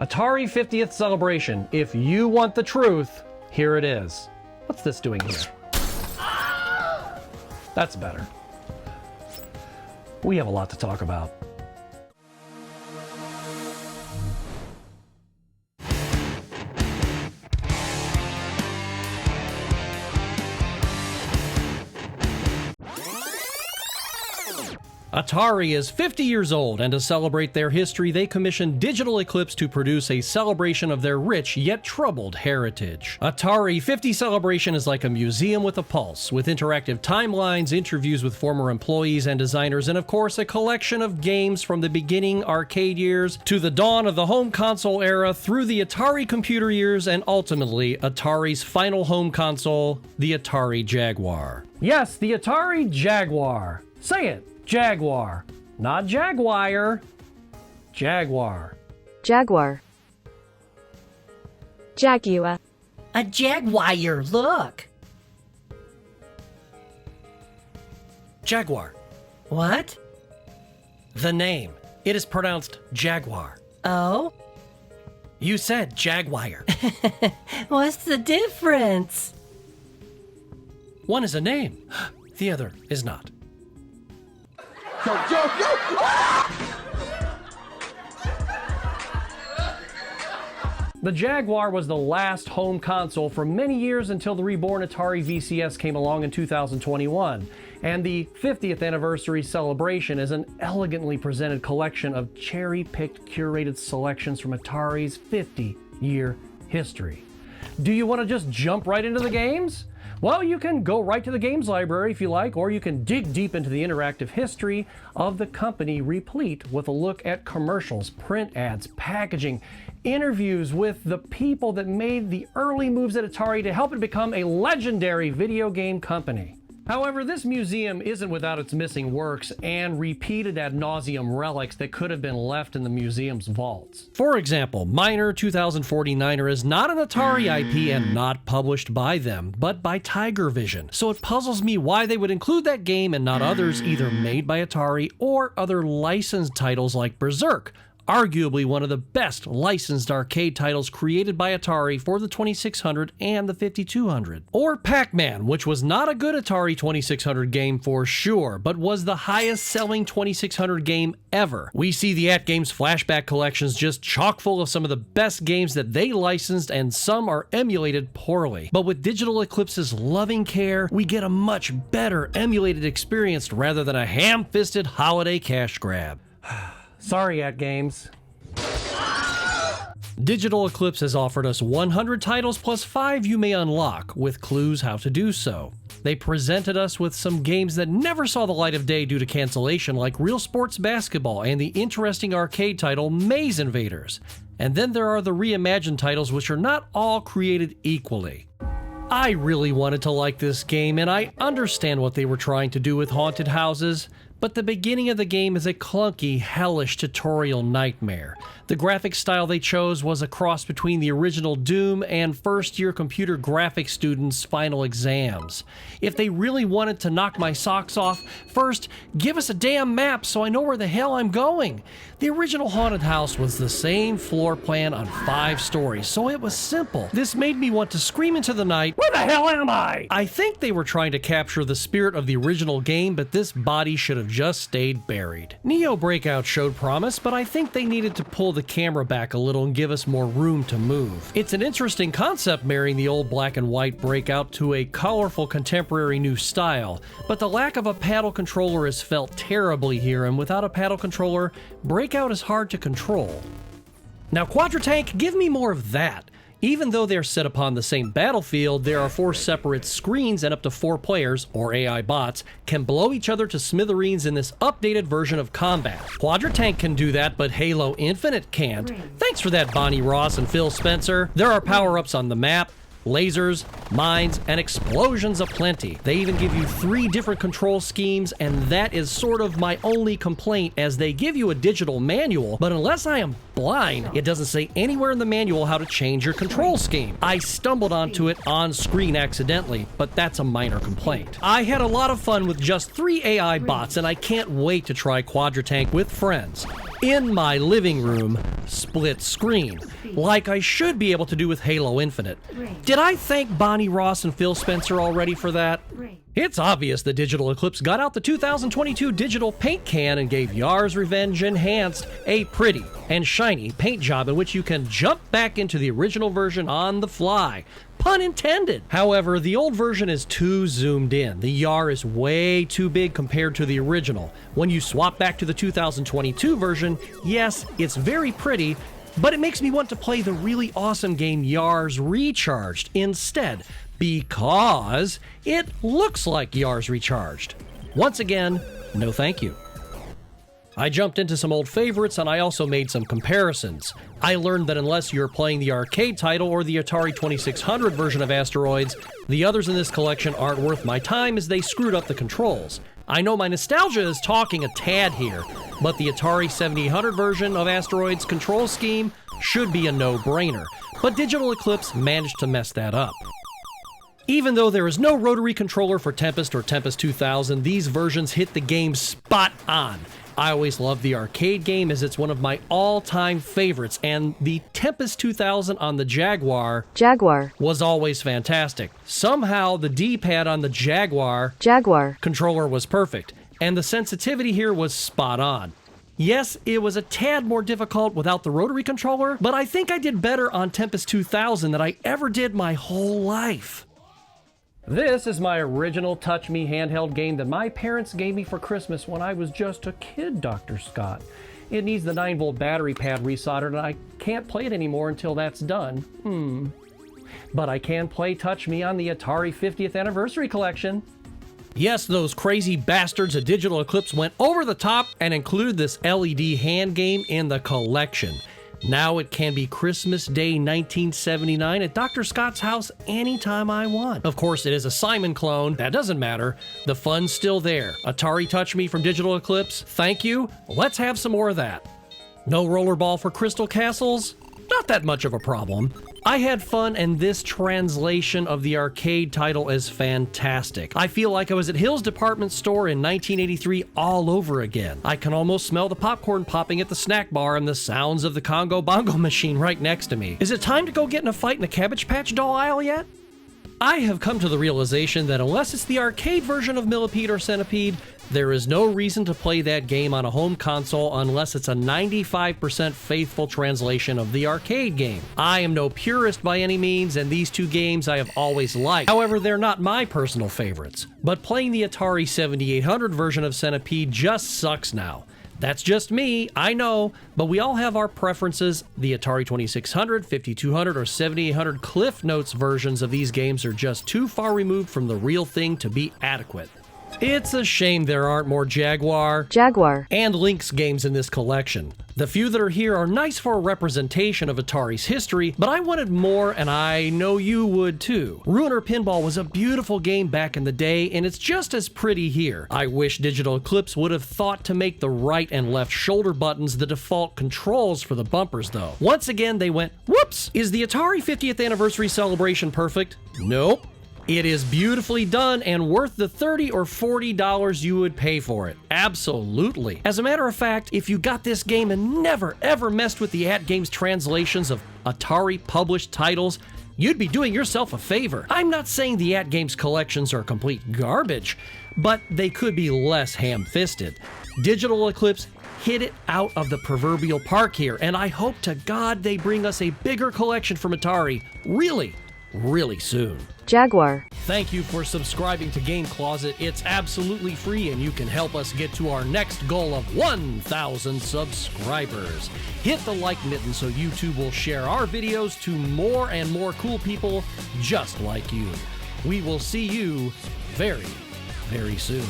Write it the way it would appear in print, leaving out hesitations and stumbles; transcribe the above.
Atari 50th celebration. If you want the truth, here it is. What's this doing here? That's better. We have a lot to talk about. Atari is 50 years old, and to celebrate their history, they commissioned Digital Eclipse to produce a celebration of their rich yet troubled heritage. Atari 50 Celebration is like a museum with a pulse, with interactive timelines, interviews with former employees and designers, and of course a collection of games from the beginning arcade years to the dawn of the home console era through the Atari computer years and ultimately Atari's final home console, the Atari Jaguar. Yes, the Atari Jaguar. Say it. Jaguar. Not Jaguar. Jaguar. Jaguar. Jaguar. A jaguar, look. Jaguar. What? The name. It is pronounced Jaguar. Oh? You said Jaguar. What's the difference? One is a name. The other is not. The Jaguar was the last home console for many years until the reborn Atari VCS came along in 2021. And the 50th anniversary celebration is an elegantly presented collection of cherry-picked, curated selections from Atari's 50-year history. Do you want to just jump right into the games? Well, you can go right to the games library if you like, or you can dig deep into the interactive history of the company, replete with a look at commercials, print ads, packaging, interviews with the people that made the early moves at Atari to help it become a legendary video game company. However, this museum isn't without its missing works and repeated ad nauseum relics that could have been left in the museum's vaults. For example, Miner 2049er is not an Atari IP and not published by them, but by Tiger Vision. So it puzzles me why they would include that game and not others either made by Atari or other licensed titles like Berserk, arguably one of the best licensed arcade titles created by Atari for the 2600 and the 5200. Or Pac-Man, which was not a good Atari 2600 game for sure, but was the highest selling 2600 game ever. We see the AtGames flashback collections just chock full of some of the best games that they licensed, and some are emulated poorly. But with Digital Eclipse's loving care, we get a much better emulated experience rather than a ham-fisted holiday cash grab. Sorry, AtGames. Digital Eclipse has offered us 100 titles plus 5 you may unlock, with clues how to do so. They presented us with some games that never saw the light of day due to cancellation, like Real Sports Basketball and the interesting arcade title Maze Invaders. And then there are the reimagined titles, which are not all created equally. I really wanted to like this game, and I understand what they were trying to do with haunted houses, but the beginning of the game is a clunky, hellish tutorial nightmare. The graphic style they chose was a cross between the original Doom and first-year computer graphics students' final exams. If they really wanted to knock my socks off, first, give us a damn map so I know where the hell I'm going. The original haunted house was the same floor plan on 5 stories, so it was simple. This made me want to scream into the night, "Where the hell am I?" I think they were trying to capture the spirit of the original game, but this body should have just stayed buried. Neo Breakout showed promise, but I think they needed to pull the camera back a little and give us more room to move. It's an interesting concept marrying the old black and white Breakout to a colorful contemporary new style, but the lack of a paddle controller is felt terribly here, and without a paddle controller, Breakout is hard to control. Now Quadratank, give me more of that. Even though they're set upon the same battlefield, there are 4 separate screens and up to 4 players, or AI bots, can blow each other to smithereens in this updated version of combat. Quadratank can do that, but Halo Infinite can't. Thanks for that, Bonnie Ross and Phil Spencer. There are power-ups on the map, lasers, mines, and explosions aplenty. They even give you 3 different control schemes, and that is sort of my only complaint, as they give you a digital manual, but unless I am blind, it doesn't say anywhere in the manual how to change your control scheme. I stumbled onto it on screen accidentally, but that's a minor complaint. I had a lot of fun with just 3 AI bots, and I can't wait to try Quadratank with friends. in my living room, split screen, like I should be able to do with Halo Infinite. Did I thank Bonnie Ross and Phil Spencer already for that? It's obvious that Digital Eclipse got out the 2022 digital paint can and gave Yar's Revenge Enhanced a pretty and shiny paint job in which you can jump back into the original version on the fly. Pun intended. However, the old version is too zoomed in. The Yar is way too big compared to the original. When you swap back to the 2022 version, yes, it's very pretty, but it makes me want to play the really awesome game Yar's Recharged instead, because it looks like Yar's Recharged. Once again, no thank you. I jumped into some old favorites and I also made some comparisons. I learned that unless you're playing the arcade title or the Atari 2600 version of Asteroids, the others in this collection aren't worth my time as they screwed up the controls. I know my nostalgia is talking a tad here, but the Atari 7800 version of Asteroids control scheme should be a no-brainer, but Digital Eclipse managed to mess that up. Even though there is no rotary controller for Tempest or Tempest 2000, these versions hit the game spot on. I always loved the arcade game as it's one of my all-time favorites, and the Tempest 2000 on the Jaguar was always fantastic. Somehow the D-pad on the Jaguar controller was perfect, and the sensitivity here was spot on. Yes, it was a tad more difficult without the rotary controller, but I think I did better on Tempest 2000 than I ever did my whole life. This is my original Touch Me handheld game that my parents gave me for Christmas when I was just a kid, Dr. Scott. It needs the 9-volt battery pad resoldered and I can't play it anymore until that's done. But I can play Touch Me on the Atari 50th Anniversary Collection. Yes, those crazy bastards at Digital Eclipse went over the top and included this LED hand game in the collection. Now it can be Christmas Day 1979 at Dr. Scott's house anytime I want. Of course, it is a Simon clone. That doesn't matter. The fun's still there. Atari Touch Me from Digital Eclipse, thank you. Let's have some more of that. No rollerball for Crystal Castles? Not that much of a problem. I had fun, and this translation of the arcade title is fantastic. I feel like I was at Hill's department store in 1983 all over again. I can almost smell the popcorn popping at the snack bar and the sounds of the Congo Bongo machine right next to me. Is it time to go get in a fight in the Cabbage Patch doll aisle yet? I have come to the realization that unless it's the arcade version of Millipede or Centipede, there is no reason to play that game on a home console unless it's a 95% faithful translation of the arcade game. I am no purist by any means, and these two games I have always liked. However, they're not my personal favorites. But playing the Atari 7800 version of Centipede just sucks now. That's just me, I know, but we all have our preferences. The Atari 2600, 5200, or 7800 Cliff Notes versions of these games are just too far removed from the real thing to be adequate. It's a shame there aren't more Jaguar and Lynx games in this collection. The few that are here are nice for a representation of Atari's history, but I wanted more, and I know you would too. Ruiner Pinball was a beautiful game back in the day, and it's just as pretty here. I wish Digital Eclipse would have thought to make the right and left shoulder buttons the default controls for the bumpers though. Once again, they went, whoops! Is the Atari 50th Anniversary Celebration perfect? Nope. It is beautifully done and worth the $30 or $40 you would pay for it. Absolutely. As a matter of fact, if you got this game and never ever messed with the AtGames translations of Atari published titles, you'd be doing yourself a favor. I'm not saying the AtGames collections are complete garbage, but they could be less ham-fisted. Digital Eclipse hit it out of the proverbial park here, and I hope to God they bring us a bigger collection from Atari really soon. Jaguar. Thank you for subscribing to Game Closet. It's absolutely free and you can help us get to our next goal of 1,000 subscribers. Hit the like button so YouTube will share our videos to more and more cool people just like you. We will see you very soon.